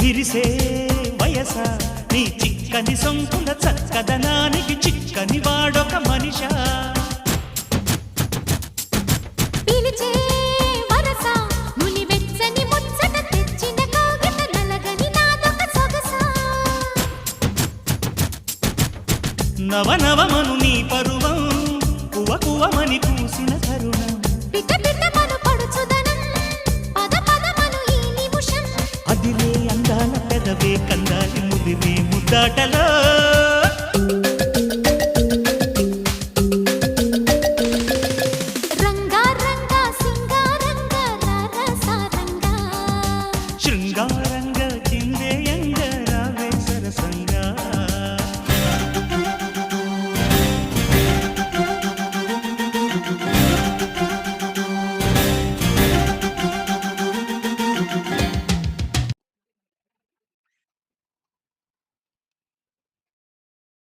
విరిసే వయస నీ చిక్కని సొంపుల చక్కదనానికి చిక్కని వాడొక మనిషా పిలిచే వరస ముని వెచ్చని ముచ్చట తెచ్చిన కాగిత నలగని నాదొక సొగస నవనవమను నీ పరువం కువకువమని పూసిన తరుణం పిట పిటమను పడుచుదనం పద పదమను ఈ నిమిషం అదిలే అందాల పెదవే కందాలి ముదిరే ముద్దాటలో